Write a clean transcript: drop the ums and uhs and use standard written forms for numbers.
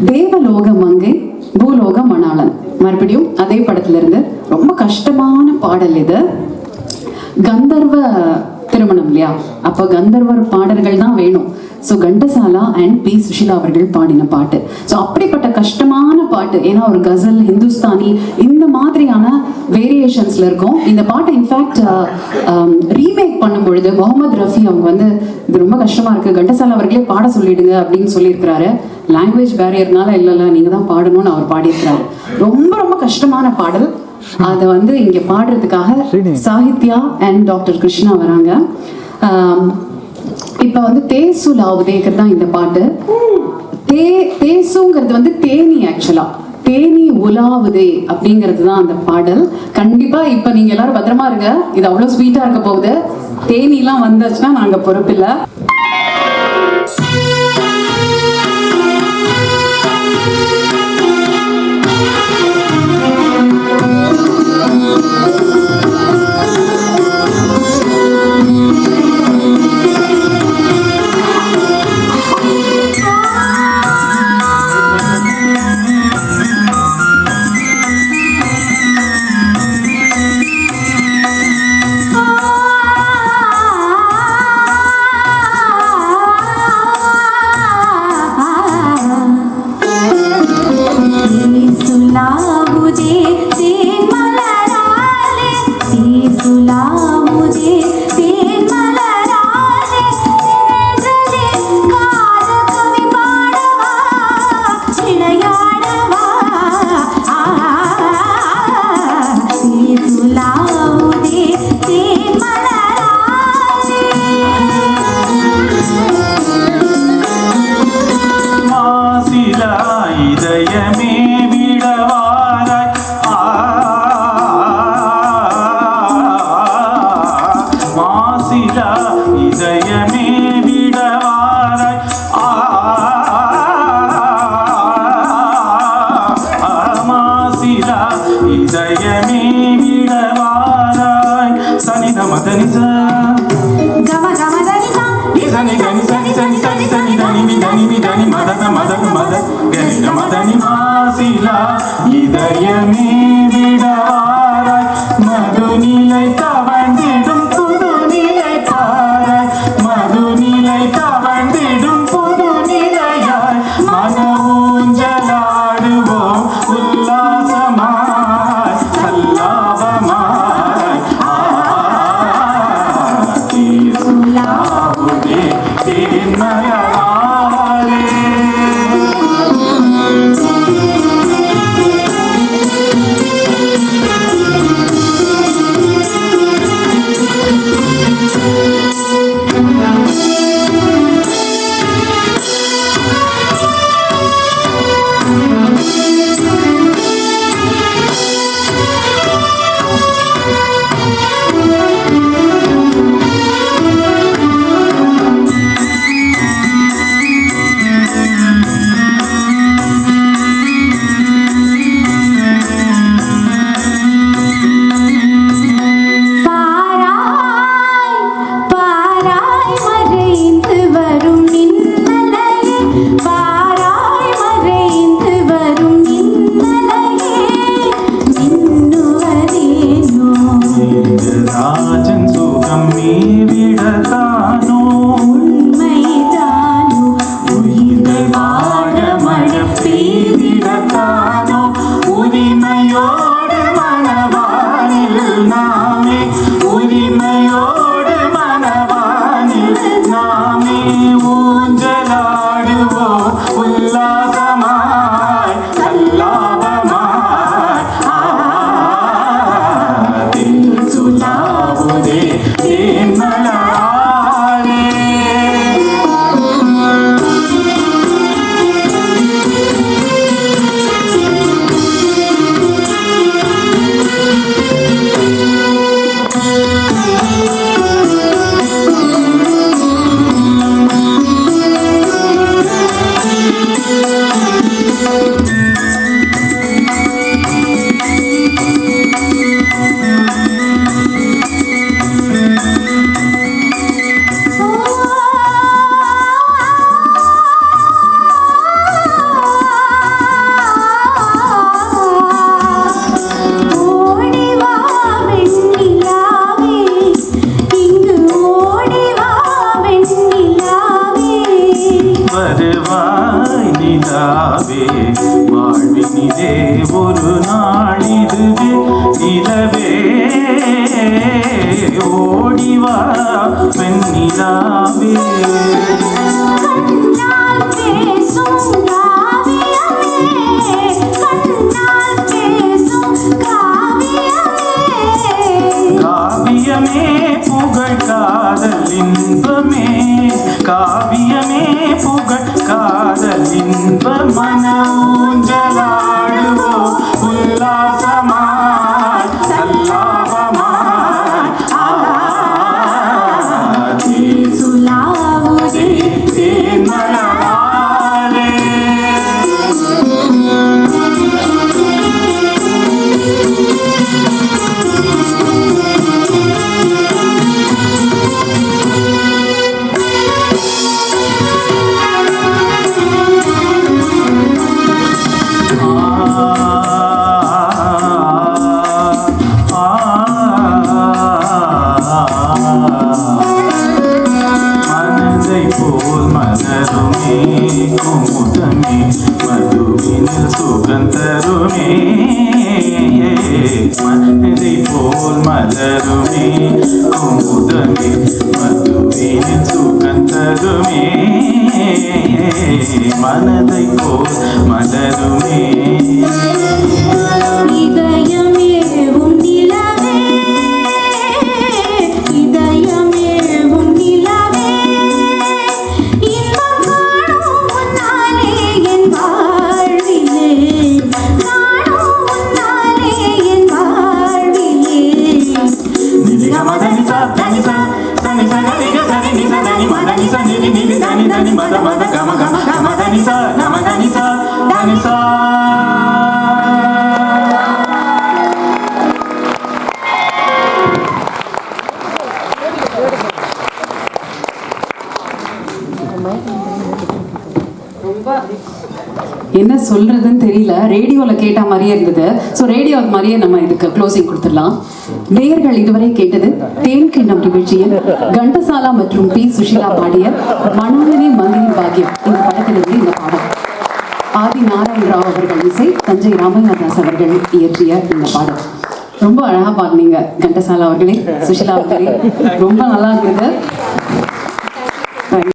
தேவலோக மங்கை பூலோக மணாளன், மறுபடியும் அதே படத்துல இருந்து ரொம்ப கஷ்டமான பாடல் இது. கந்தர்வ திருமணம் இல்லையா, அப்ப கந்தர்வர் பாடல்கள் தான் வேணும். So Ghantasala and P Susheela அவர்கள் பாடின பாட்டு. ஸோ அப்படிப்பட்ட கஷ்டமான பாட்டு, ஏன்னா ஒரு கசல், ஹிந்துஸ்தானி இந்த மாதிரியான வேரியேஷன்ஸ்ல இருக்கும் இந்த பாட்டை. இன்ஃபேக்ட் ரீமேக் பண்ணும் பொழுது முகமது ரஃபி அவங்க வந்து இது ரொம்ப கஷ்டமா இருக்கு, கண்டசாலா அவர்களே பாட சொல்லிடுங்க அப்படின்னு சொல்லியிருக்கிறாரு. லாங்குவேஜ் பேரியர்னால இல்ல நீங்க தான் பாடணும்னு அவர் பாடியிருக்கிறாரு. ரொம்ப ரொம்ப கஷ்டமான பாடல். அதை வந்து இங்க பாடுறதுக்காக சாகித்யா அண்ட் டாக்டர் கிருஷ்ணா வராங்க. இப்ப வந்து தேசு லாவுதேங்கிறது தான் இந்த பாட்டு. தேசுங்கிறது வந்து தேனி, ஆக்சுவலா தேனி உலாவுதே அப்படிங்கிறது தான் அந்த பாடல். கண்டிப்பா இப்ப நீங்க எல்லாரும் பத்திரமா இருங்க, இது அவ்வளவு ஸ்வீட்டா இருக்க போகுது. தேனி எல்லாம் வந்தாச்சுன்னா நாங்க பொறுப்பில்லை. நிலாவே வாழ்வினிலே ஒரு நாளிதுவே நிலவே ஓடிவா வெண்ணிலாவே காவியமே புகழ் காதல் இன்பமே காவியமே புகழ் காதல் இன்ப மனூஞ்சலாடுவோ உல்லாசமாய் சல்லாபமாய் ஆதி சுலாவுதே தேன்மலராலே மனதை போல் மலருமே குமுதமே மதுவினில் சுகந்தருமே மனதை போல் மலருமே குமுதமே மதுவினில் சுகந்தருமே மனதை போல் மலருமே என்ன சொல்றதுன்னு தெரியல. ரேடியோல கேட்ட மாதிரியே இருந்தது. ஸோ ரேடியோ மாதிரியே நம்ம இதுக்கு க்ளோசிங் கொடுத்துடலாம். நேயர்கள் இதுவரை கேட்டது தேன் கிண்ணம் நிகழ்ச்சியில் கண்டசாலா மற்றும் பி சுஷீலா பாடிய மனோகரே மந்திரி பாக்கியம் இந்த படத்திலிருந்து இந்த பாடம். ஆதி நாராயண ராவ் அவர்கள் இசை, தஞ்சை ராமையாதாஸ் அவர்கள் இயற்றிய இந்த பாடம். ரொம்ப அழகா பாடினீங்க கண்டசாலா அவர்களே, சுஷீலா அவர்களே, ரொம்ப நல்லா இருக்குது.